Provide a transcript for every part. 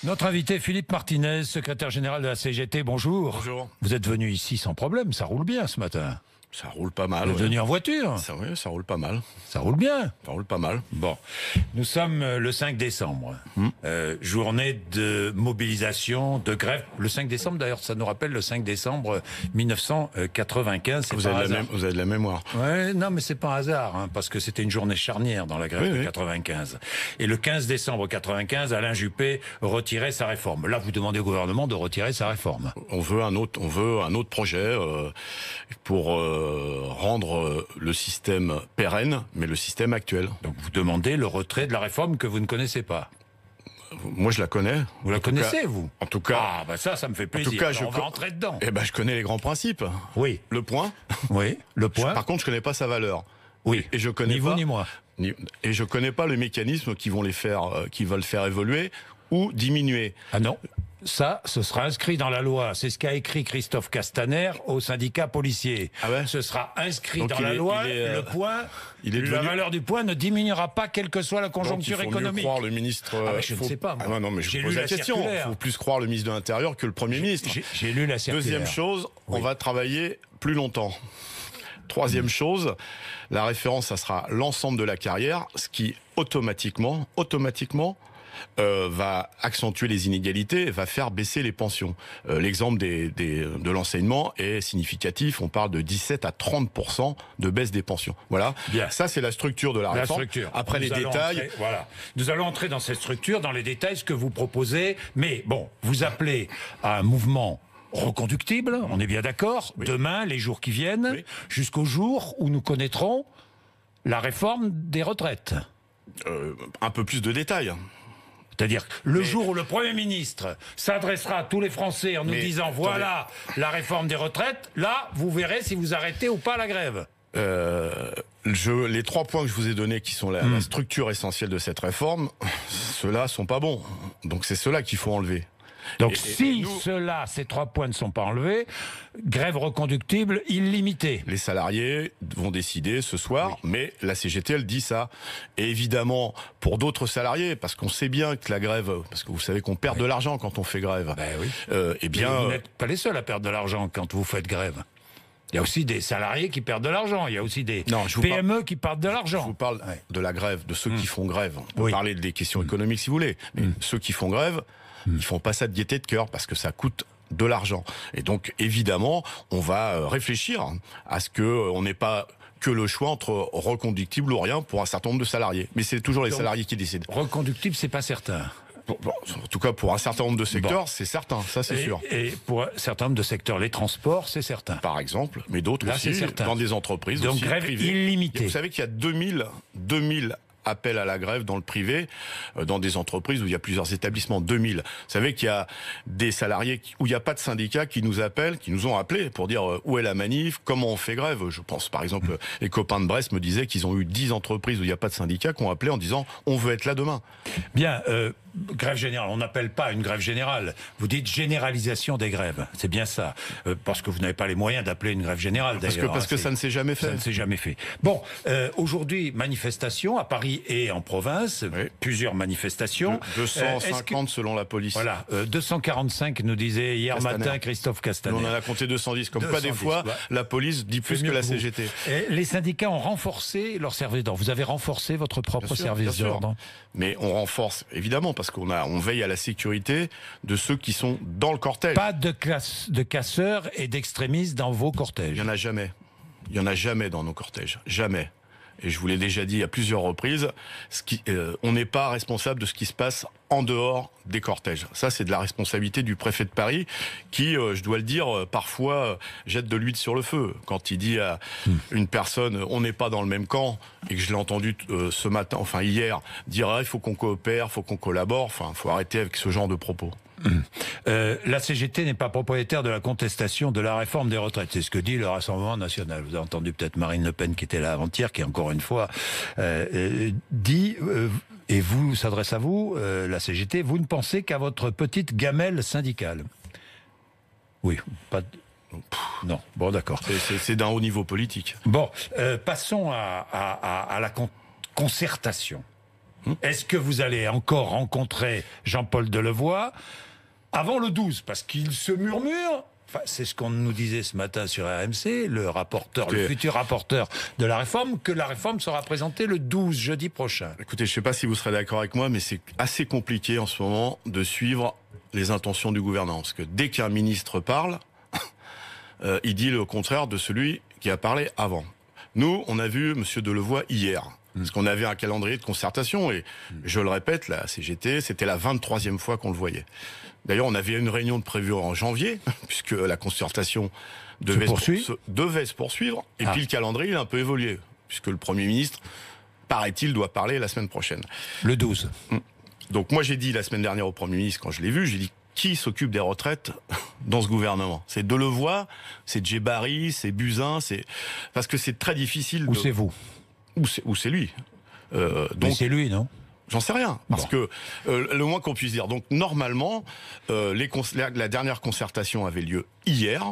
Notre invité Philippe Martinez, secrétaire général de la CGT, bonjour. Bonjour. Vous êtes venu ici sans problème, ça roule bien ce matin. Ça roule pas mal. Vous êtes venu en voiture? Oui, ça roule pas mal. Ça roule bien. Ça roule pas mal. Bon, nous sommes le 5 décembre, journée de mobilisation, de grève. Le 5 décembre, d'ailleurs, ça nous rappelle le 5 décembre 1995. Vous avez de la mémoire. Ouais, non, mais c'est pas un hasard, hein, parce que c'était une journée charnière dans la grève de 95. Et le 15 décembre 95, Alain Juppé retirait sa réforme. Là, vous demandez au gouvernement de retirer sa réforme. On veut un autre projet pour rendre le système pérenne, mais le système actuel. Donc vous demandez le retrait de la réforme que vous ne connaissez pas. Moi, je la connais. Vous la connaissez, vous? En tout cas. Ah, bah ça me fait plaisir. En tout cas, alors, on va rentrer dedans. Eh ben, je connais les grands principes. Oui. Le point. Oui, le point. Par contre, je connais pas sa valeur. Oui. Et je connais ni pas, vous ni moi. Et je connais pas le mécanisme qui veulent faire évoluer ou diminuer. Ah non. Ça, ce sera inscrit dans la loi. C'est ce qu'a écrit Christophe Castaner au syndicat policier. Ah ouais. Ce sera inscrit Donc dans la loi. Le point, la valeur du point ne diminuera pas, quelle que soit la conjoncture économique. Il faut mieux croire le ministre. Je ne sais pas. Moi. Ah non, mais je pose la question. Il faut plus croire le ministre de l'Intérieur que le Premier ministre. J'ai lu la circulaire. Deuxième chose, on va travailler plus longtemps. Troisième chose, la référence, ça sera l'ensemble de la carrière, ce qui automatiquement va accentuer les inégalités, va faire baisser les pensions. L'exemple de l'enseignement est significatif. On parle de 17 à 30% de baisse des pensions. Voilà. Bien. Ça, c'est la structure de la réforme. Après les détails. Nous allons entrer dans cette structure, dans les détails, ce que vous proposez. Mais bon, vous appelez à un mouvement reconductible, on est bien d'accord. Oui. Demain, les jours qui viennent, jusqu'au jour où nous connaîtrons la réforme des retraites. Un peu plus de détails. C'est-à-dire le jour où le Premier ministre s'adressera à tous les Français en nous disant voilà la réforme des retraites, là vous verrez si vous arrêtez ou pas la grève. Les 3 points que je vous ai donnés qui sont la structure essentielle de cette réforme, ceux-là sont pas bons. Donc c'est ceux-là qu'il faut enlever. Donc ces 3 points ne sont pas enlevés, grève reconductible illimitée. Les salariés vont décider ce soir, mais la CGT, elle dit ça. Et évidemment, pour d'autres salariés, parce qu'on sait bien que la grève, parce que vous savez qu'on perd de l'argent quand on fait grève. Eh bien, vous n'êtes pas les seuls à perdre de l'argent quand vous faites grève. Il y a aussi des salariés qui perdent de l'argent. Il y a aussi des PME qui perdent de l'argent. Je vous parle de la grève, de ceux qui font grève. On peut parler des questions économiques si vous voulez. Mais ceux qui font grève, ils font pas ça de gaieté de cœur parce que ça coûte de l'argent. Et donc, évidemment, on va réfléchir à ce que on n'ait pas que le choix entre reconductible ou rien pour un certain nombre de salariés. Mais c'est toujours les salariés qui décident. Reconductible, c'est pas certain. En tout cas, pour un certain nombre de secteurs, c'est certain, ça c'est sûr. Et pour un certain nombre de secteurs, les transports, c'est certain. Par exemple, mais d'autres aussi, dans des entreprises donc, aussi grève privées. Illimitée. Vous savez qu'il y a 2000 appels à la grève dans le privé, dans des entreprises où il y a plusieurs établissements, 2000. Vous savez qu'il y a des salariés où il n'y a pas de syndicats qui nous appellent, qui nous ont appelés pour dire où est la manif, comment on fait grève. Je pense par exemple, les copains de Brest me disaient qu'ils ont eu 10 entreprises où il n'y a pas de syndicats qui ont appelé en disant on veut être là demain. Bien, grève générale, on n'appelle pas une grève générale. Vous dites généralisation des grèves, c'est bien ça. Parce que vous n'avez pas les moyens d'appeler une grève générale d'ailleurs. Parce que ça ne s'est jamais fait. Ça ne s'est jamais fait. Bon, aujourd'hui, manifestation à Paris et en province, plusieurs manifestations. 250 selon la police. Voilà, 245 nous disait hier matin Christophe Castaner. On en a compté 210, comme 210, quoi des fois la police dit plus que la CGT. Et les syndicats ont renforcé leur service d'ordre. Vous avez renforcé votre propre service d'ordre. Mais on renforce, évidemment, parce qu'on veille à la sécurité de ceux qui sont dans le cortège. Pas de casseurs et d'extrémistes dans vos cortèges. Il n'y en a jamais. Il n'y en a jamais dans nos cortèges. Jamais. Et je vous l'ai déjà dit à plusieurs reprises, on n'est pas responsable de ce qui se passe en dehors des cortèges. Ça, c'est de la responsabilité du préfet de Paris qui, je dois le dire, parfois jette de l'huile sur le feu. Quand il dit à une personne « on n'est pas dans le même camp », et que je l'ai entendu ce matin, enfin hier, dire « il faut qu'on coopère, il faut qu'on collabore », enfin, il faut arrêter avec ce genre de propos. La CGT n'est pas propriétaire de la contestation de la réforme des retraites. C'est ce que dit le Rassemblement national. Vous avez entendu peut-être Marine Le Pen qui était là avant-hier, qui encore une fois dit, et vous s'adresse à vous, la CGT, vous ne pensez qu'à votre petite gamelle syndicale. Oui, pas de... Non, bon d'accord. C'est d'un haut niveau politique. Bon, passons à la concertation. Est-ce que vous allez encore rencontrer Jean-Paul Delevoye avant le 12 ? Parce qu'il se murmure, enfin, c'est ce qu'on nous disait ce matin sur RMC, le futur rapporteur de la réforme, que la réforme sera présentée le 12, jeudi prochain. Écoutez, je ne sais pas si vous serez d'accord avec moi, mais c'est assez compliqué en ce moment de suivre les intentions du gouvernement. Parce que dès qu'un ministre parle, il dit le contraire de celui qui a parlé avant. Nous, on a vu M. Delevoye hier. Parce qu'on avait un calendrier de concertation et, je le répète, la CGT, c'était la 23e fois qu'on le voyait. D'ailleurs, on avait une réunion de prévue en janvier, puisque la concertation devait se poursuivre. Et puis le calendrier, il a un peu évolué, puisque le Premier ministre, paraît-il, doit parler la semaine prochaine. Le 12. Donc moi, j'ai dit la semaine dernière au Premier ministre, quand je l'ai vu, j'ai dit, qui s'occupe des retraites dans ce gouvernement? C'est Delevoye, c'est Djebari, c'est Buzyn, parce que c'est très difficile. Ou c'est vous? Ou c'est lui. Donc c'est lui, non? J'en sais rien, parce que le moins qu'on puisse dire. Donc normalement, la dernière concertation avait lieu hier.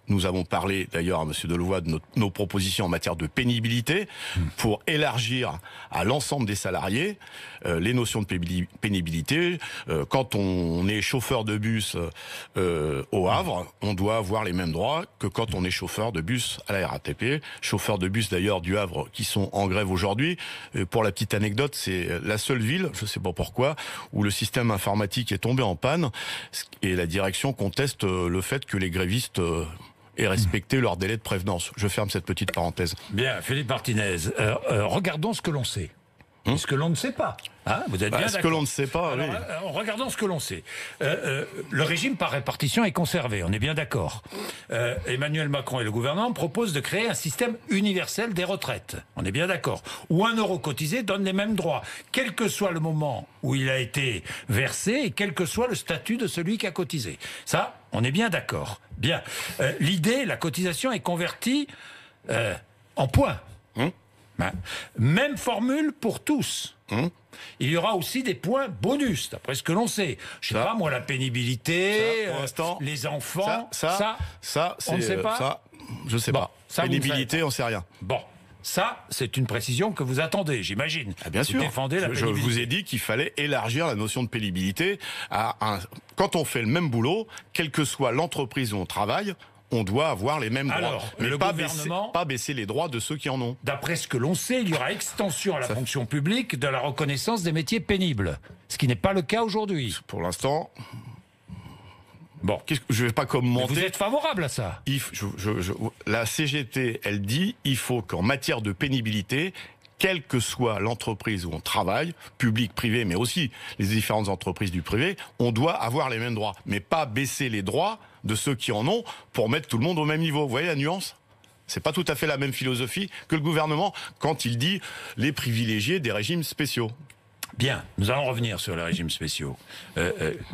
Nous avons parlé d'ailleurs à M. Delevoye de nos propositions en matière de pénibilité pour élargir à l'ensemble des salariés les notions de pénibilité. Quand on est chauffeur de bus au Havre, on doit avoir les mêmes droits que quand on est chauffeur de bus à la RATP. Chauffeurs de bus d'ailleurs du Havre qui sont en grève aujourd'hui. Pour la petite anecdote, c'est la seule ville, je ne sais pas pourquoi, où le système informatique est tombé en panne et la direction conteste le fait que les grévistes et respecter leur délai de prévenance. Je ferme cette petite parenthèse. Bien, Philippe Martinez, regardons ce que l'on sait. Ce que l'on ne sait pas. Hein, vous êtes bien d'accord. Ce que l'on ne sait pas, alors, oui. Regardons ce que l'on sait. Le régime par répartition est conservé, on est bien d'accord. Emmanuel Macron et le gouvernement proposent de créer un système universel des retraites. On est bien d'accord. Où 1 euro cotisé donne les mêmes droits, quel que soit le moment où il a été versé et quel que soit le statut de celui qui a cotisé. Ça, on est bien d'accord. Bien. L'idée, la cotisation est convertie en points. Même formule pour tous. Il y aura aussi des points bonus, d'après ce que l'on sait. Je sais pas, moi, la pénibilité, les enfants, ça on ne sait pas. Ça, je sais pas. Pénibilité, on sait rien. Bon. Ça, c'est une précision que vous attendez, j'imagine. Ah bien sûr. Défendez la pénibilité. Je vous ai dit qu'il fallait élargir la notion de pénibilité quand on fait le même boulot, quelle que soit l'entreprise où on travaille, on doit avoir les mêmes droits. Mais pas baisser les droits de ceux qui en ont. D'après ce que l'on sait, il y aura extension à la fonction publique de la reconnaissance des métiers pénibles. Ce qui n'est pas le cas aujourd'hui. Pour l'instant. Bon. Je ne vais pas commenter. Mais vous êtes favorable à ça? La CGT, elle dit il faut qu'en matière de pénibilité, quelle que soit l'entreprise où on travaille, public, privé, mais aussi les différentes entreprises du privé, on doit avoir les mêmes droits. Mais pas baisser les droits de ceux qui en ont pour mettre tout le monde au même niveau. Vous voyez la nuance? C'est pas tout à fait la même philosophie que le gouvernement quand il dit les privilégiés des régimes spéciaux. Bien, nous allons revenir sur les régimes spéciaux.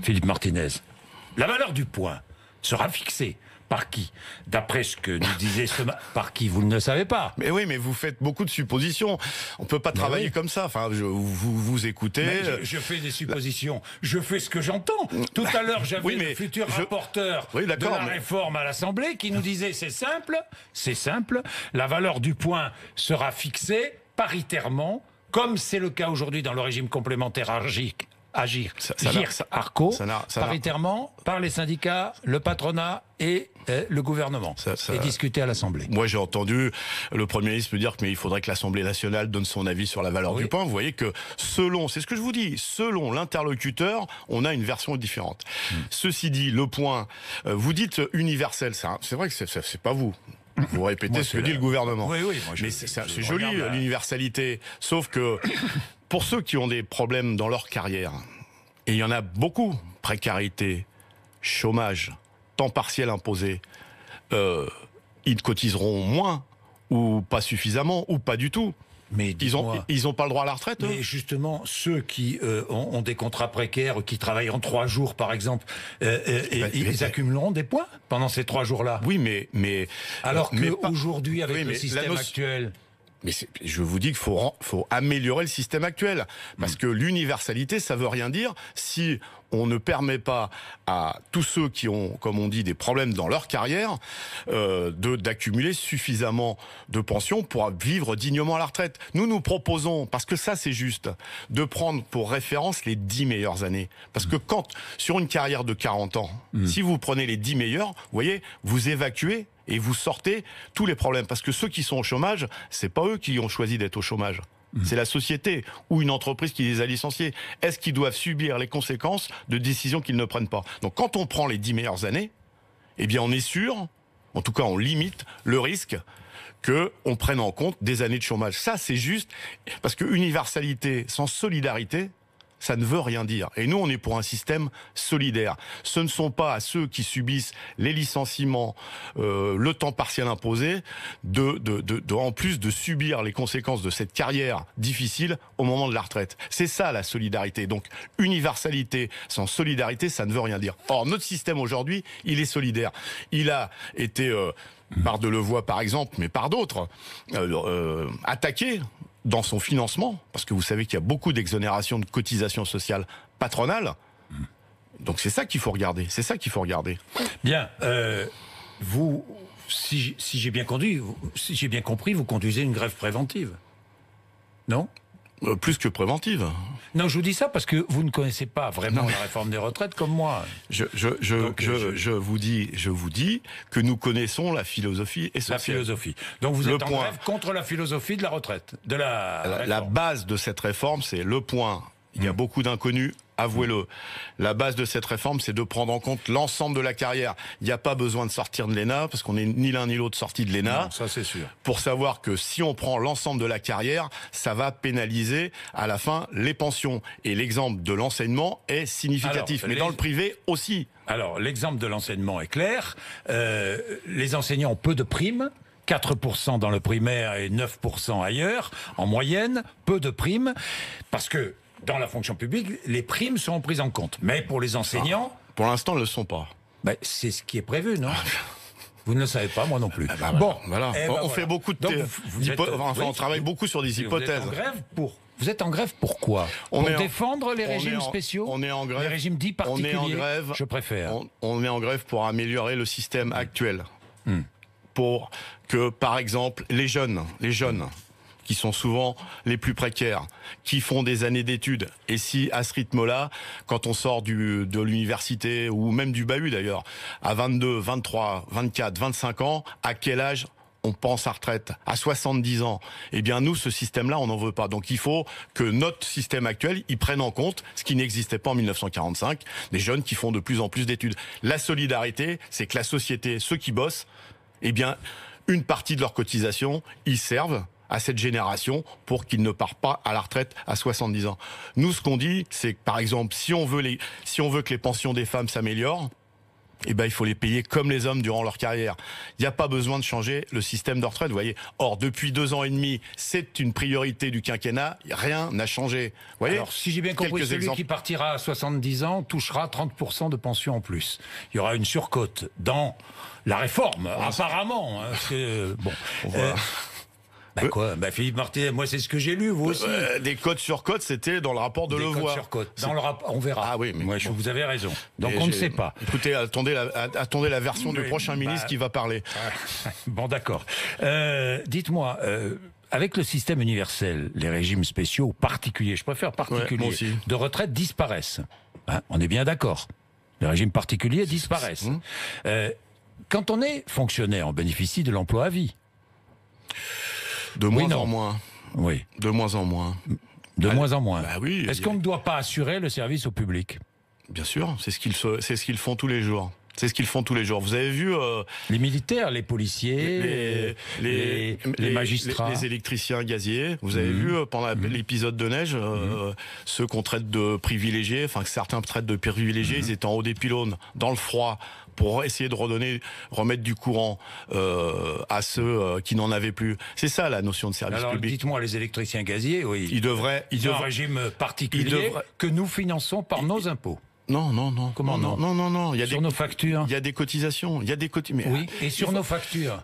Philippe Martinez, la valeur du point sera fixée par qui? D'après ce que nous disait par qui, vous ne le savez pas. Mais oui, mais vous faites beaucoup de suppositions. On peut pas travailler comme ça. Enfin, vous écoutez. Je fais des suppositions. Je fais ce que j'entends. Tout à l'heure, j'avais le futur rapporteur de la réforme à l'Assemblée qui nous disait c'est simple. La valeur du point sera fixée paritairement, comme c'est le cas aujourd'hui dans le régime complémentaire Agir-Arco, paritairement par les syndicats, le patronat et le gouvernement, et discuté à l'Assemblée. Moi, j'ai entendu le Premier ministre me dire qu'il faudrait que l'Assemblée nationale donne son avis sur la valeur du point. Vous voyez que c'est ce que je vous dis, selon l'interlocuteur, on a une version différente. Ceci dit, le point, vous dites universel, c'est vrai que c'est pas vous. Vous répétez ce que dit le gouvernement. Oui, mais c'est joli, l'universalité. Sauf que pour ceux qui ont des problèmes dans leur carrière, et il y en a beaucoup, précarité, chômage, temps partiel imposé, ils cotiseront moins, ou pas suffisamment, ou pas du tout. Mais ils ont pas le droit à la retraite. Mais justement, ceux qui ont des contrats précaires, qui travaillent en 3 jours, par exemple, ils accumuleront des points pendant ces 3 jours-là. Oui, mais alors qu'aujourd'hui, avec le système actuel. Mais je vous dis qu'il faut améliorer le système actuel. Parce que l'universalité, ça veut rien dire si on ne permet pas à tous ceux qui ont, comme on dit, des problèmes dans leur carrière, d'accumuler suffisamment de pensions pour vivre dignement à la retraite. Nous proposons, parce que ça c'est juste, de prendre pour référence les 10 meilleures années. Parce que quand, sur une carrière de 40 ans, si vous prenez les 10 meilleurs, vous voyez, vous évacuez et vous sortez tous les problèmes. Parce que ceux qui sont au chômage, c'est pas eux qui ont choisi d'être au chômage. C'est la société ou une entreprise qui les a licenciés. Est-ce qu'ils doivent subir les conséquences de décisions qu'ils ne prennent pas? Donc quand on prend les 10 meilleures années, eh bien on est sûr, en tout cas on limite le risque qu'on prenne en compte des années de chômage. Ça c'est juste, parce que universalité sans solidarité, ça ne veut rien dire. Et nous, on est pour un système solidaire. Ce ne sont pas à ceux qui subissent les licenciements, le temps partiel imposé, en plus de subir les conséquences de cette carrière difficile au moment de la retraite. C'est ça la solidarité. Donc, universalité sans solidarité, ça ne veut rien dire. Or, notre système aujourd'hui, il est solidaire. Il a été, par Delevoye par exemple, mais par d'autres, attaqué dans son financement, parce que vous savez qu'il y a beaucoup d'exonérations de cotisations sociales patronales. Donc c'est ça qu'il faut regarder. C'est ça qu'il faut regarder. Bien. Vous, si j'ai bien compris, vous conduisez une grève préventive, non? Plus que préventive. Non, je vous dis ça parce que vous ne connaissez pas vraiment la réforme des retraites comme moi. Je vous dis que nous connaissons la philosophie essentielle. La philosophie. Donc vous êtes en grève contre la philosophie de la retraite, de la base de cette réforme, c'est le point. Il y a beaucoup d'inconnus, avouez-le. La base de cette réforme, c'est de prendre en compte l'ensemble de la carrière. Il n'y a pas besoin de sortir de l'ENA, parce qu'on n'est ni l'un ni l'autre sorti de l'ENA. Non, ça c'est sûr. Pour savoir que si on prend l'ensemble de la carrière, ça va pénaliser à la fin les pensions. Et l'exemple de l'enseignement est significatif. Mais dans le privé aussi. Alors, l'exemple de l'enseignement est clair. Les enseignants ont peu de primes. 4% dans le primaire et 9% ailleurs, en moyenne, peu de primes, parce que dans la fonction publique, les primes sont prises en compte. Mais pour les enseignants... Pour l'instant, elles ne le sont pas. Ben, c'est ce qui est prévu, non? Vous ne le savez pas, moi non plus. Bon, voilà. On fait beaucoup de... on travaille beaucoup sur des hypothèses. Vous êtes en grève pourquoi? Pour défendre les régimes spéciaux? On est en grève. Les régimes dits particuliers? On est en grève. Je préfère. On est en grève pour améliorer le système actuel. Pour que, par exemple, les jeunes, qui sont souvent les plus précaires, qui font des années d'études, et si à ce rythme-là, quand on sort de l'université, ou même du bahut d'ailleurs, à 22, 23, 24, 25 ans, à quel âge on pense à retraite? À 70 ans. Eh bien, nous, ce système-là, on n'en veut pas. Donc, il faut que notre système actuel, il prenne en compte ce qui n'existait pas en 1945, des jeunes qui font de plus en plus d'études. La solidarité, c'est que la société, ceux qui bossent, eh bien, une partie de leur cotisation, ils servent à cette génération pour qu'ils ne partent pas à la retraite à 70 ans. Nous, ce qu'on dit, c'est que, par exemple, si on veut que les pensions des femmes s'améliorent, eh ben, il faut les payer comme les hommes durant leur carrière. Il n'y a pas besoin de changer le système de retraite, vous voyez. Or, depuis 2 ans et demi, c'est une priorité du quinquennat, rien n'a changé. Vous voyez. Alors, si j'ai bien compris, celui qui partira à 70 ans touchera 30% de pension en plus. Il y aura une surcote dans la réforme, apparemment. Hein, Philippe Martinez, moi c'est ce que j'ai lu, vous aussi. Des cotes sur cotes, c'était dans le rapport de Delevoye. Des cotes sur cotes. Dans le rapport, on verra. Ah oui, mais moi, vous avez raison. Donc on ne sait pas. Écoutez, attendez la version du prochain ministre qui va parler. Bon, d'accord. Dites-moi, avec le système universel, les régimes spéciaux particuliers, je préfère particuliers, de retraite disparaissent. Hein, on est bien d'accord. Les régimes particuliers disparaissent. Quand on est fonctionnaire, on bénéficie de l'emploi à vie. De moins en moins. Oui. De moins en moins. De moins en moins. Bah oui. Est-ce qu'on ne doit pas assurer le service au public? Bien sûr, c'est ce qu'ils font tous les jours. C'est ce qu'ils font tous les jours. Vous avez vu les militaires, les policiers, les magistrats, les électriciens gaziers. Vous avez vu pendant l'épisode de neige, ceux qu'on traite de privilégiés, enfin que certains traitent de privilégiés, ils étaient en haut des pylônes, dans le froid, pour essayer de remettre du courant à ceux qui n'en avaient plus. C'est ça la notion de service public. Dites-moi, les électriciens gaziers, oui, ils devraient un régime particulier que nous finançons par nos impôts. Non, non, non. Comment non? Non, non, non. Il y a sur nos factures. Il y a des cotisations. Il y a des cotisations. Oui, et sur nos factures.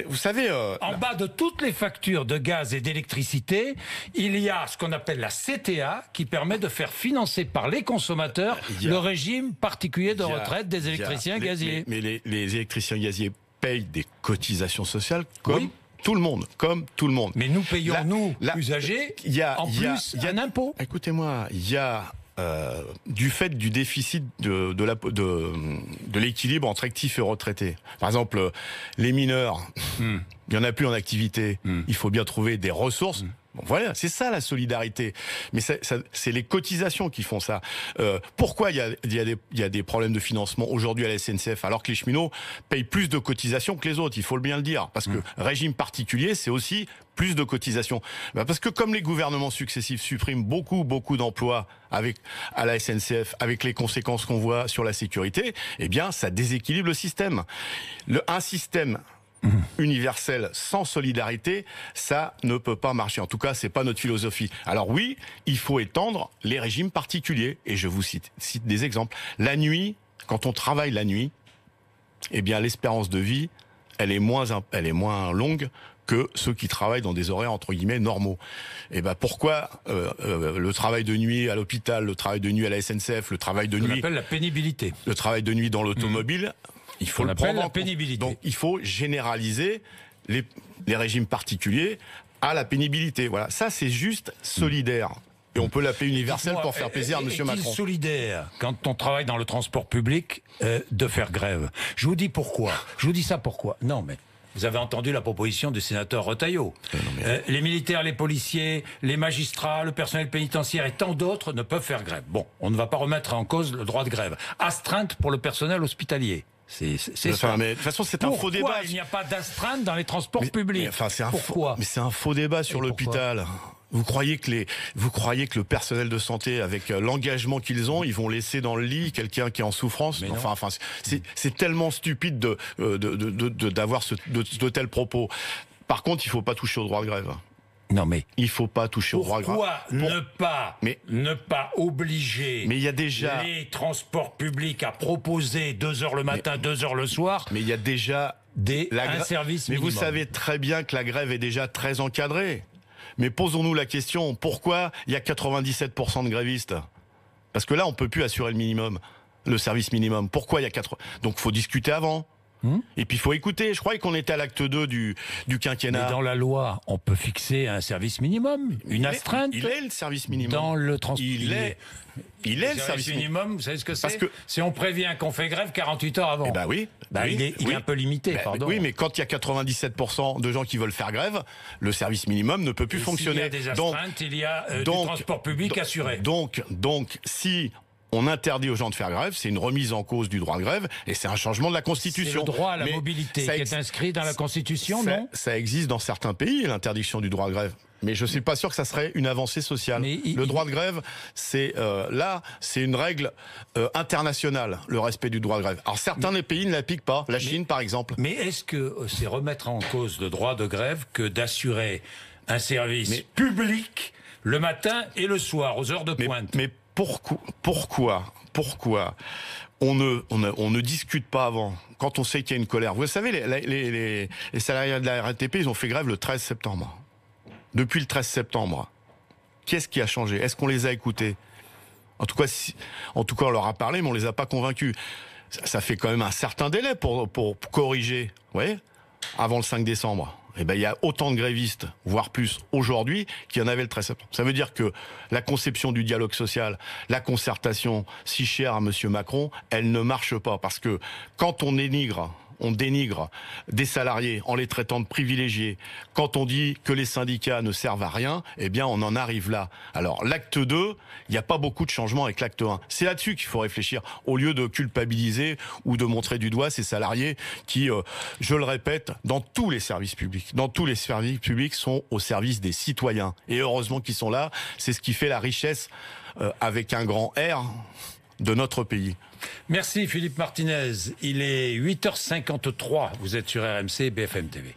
Vous savez... en bas de toutes les factures de gaz et d'électricité, il y a ce qu'on appelle la CTA, qui permet de faire financer par les consommateurs le régime particulier de retraite des électriciens gaziers. Mais les électriciens gaziers payent des cotisations sociales comme... Tout le monde, comme tout le monde. Mais nous payons, nous, usagers, en plus un impôt. Écoutez-moi, il y a du fait du déficit de l'équilibre entre actifs et retraités. Par exemple, les mineurs, il y en a plus en activité. Il faut bien trouver des ressources. Bon, voilà, c'est ça la solidarité. Mais c'est les cotisations qui font ça. Pourquoi il y a des problèmes de financement aujourd'hui à la SNCF alors que les cheminots payent plus de cotisations que les autres? Il faut bien le dire, parce que régime particulier, c'est aussi plus de cotisations. Parce que comme les gouvernements successifs suppriment beaucoup d'emplois à la SNCF, avec les conséquences qu'on voit sur la sécurité, eh bien, ça déséquilibre le système. Un système universel sans solidarité, ça ne peut pas marcher. En tout cas, c'est pas notre philosophie. Alors oui, il faut étendre les régimes particuliers. Et je vous cite des exemples. La nuit, quand on travaille la nuit, eh bien, l'espérance de vie, elle est moins longue que ceux qui travaillent dans des horaires entre guillemets normaux. Et ben pourquoi le travail de nuit à l'hôpital, le travail de nuit à la SNCF, le travail de nuit, on appelle la pénibilité, le travail de nuit dans l'automobile, il faut le prendre en pénibilité. Donc il faut généraliser les régimes particuliers à la pénibilité. Voilà, ça c'est juste solidaire. Et on peut l'appeler universel pour faire plaisir à M. Macron. Est-il solidaire, quand on travaille dans le transport public, de faire grève? Je vous dis pourquoi. Je vous dis ça pourquoi. Non, mais vous avez entendu la proposition du sénateur Retailleau. Les militaires, les policiers, les magistrats, le personnel pénitentiaire et tant d'autres ne peuvent faire grève. Bon, on ne va pas remettre en cause le droit de grève. Astreinte pour le personnel hospitalier. C'est ça. Mais de toute façon, c'est un faux débat. Pourquoi il n'y a pas d'astreinte dans les transports publics? Pourquoi? Mais c'est un faux débat sur l'hôpital. Vous croyez que le personnel de santé, avec l'engagement qu'ils ont, ils vont laisser dans le lit quelqu'un qui est en souffrance? Enfin, c'est tellement stupide d'avoir de tels propos. Par contre, il faut pas toucher au droit de grève. Non mais il faut pas toucher au droit de grève. Pourquoi ne pas obliger les transports publics à proposer 2 heures le matin, 2 heures le soir? Mais il y a déjà un service minimum. Mais vous savez très bien que la grève est déjà très encadrée. Mais posons-nous la question, pourquoi il y a 97% de grévistes? Parce que là, on peut plus assurer le minimum, le service minimum. Pourquoi il y a 4? Donc, faut discuter avant. Et puis, il faut écouter. Je croyais qu'on était à l'acte 2 du quinquennat. Mais dans la loi, on peut fixer un service minimum, une astreinte. Il est le service minimum. Dans le transport. Il est le service minimum. Vous savez ce que c'est? Si on prévient qu'on fait grève 48 heures avant. Eh ben oui. Il est un peu limité, pardon. Oui, mais quand il y a 97% de gens qui veulent faire grève, le service minimum ne peut plus fonctionner. Il y a des astreintes, il y a du transport public assuré. Donc, si on interdit aux gens de faire grève, c'est une remise en cause du droit de grève et c'est un changement de la Constitution. C'est le droit à la mobilité qui est inscrit dans la Constitution, non? Ça existe dans certains pays, l'interdiction du droit de grève. Mais je ne suis pas sûr que ça serait une avancée sociale. Le droit de grève, c'est une règle internationale, le respect du droit de grève. Alors certains des pays ne l'appliquent pas, la Chine par exemple. Mais est-ce que c'est remettre en cause le droit de grève que d'assurer un service public le matin et le soir, aux heures de pointe? Mais pourquoi on ne discute pas avant, quand on sait qu'il y a une colère? Vous savez, les salariés de la RATP, ils ont fait grève le 13 septembre. Depuis le 13 septembre, qu'est-ce qui a changé? Est-ce qu'on les a écoutés? En tout cas, on leur a parlé, mais on les a pas convaincus. Ça fait quand même un certain délai pour corriger, vous voyez, avant le 5 décembre. Eh ben, il y a autant de grévistes, voire plus, aujourd'hui, qu'il y en avait le 13 septembre. Ça veut dire que la conception du dialogue social, la concertation, si chère à M. Macron, elle ne marche pas. Parce que quand on dénigre des salariés en les traitant de privilégiés, quand on dit que les syndicats ne servent à rien, eh bien on en arrive là. Alors l'acte 2, il n'y a pas beaucoup de changements avec l'acte 1. C'est là-dessus qu'il faut réfléchir, au lieu de culpabiliser ou de montrer du doigt ces salariés qui, je le répète, dans tous les services publics, sont au service des citoyens. Et heureusement qu'ils sont là, c'est ce qui fait la richesse avec un grand R de notre pays. Merci Philippe Martinez. Il est 8h53. Vous êtes sur RMC BFM TV.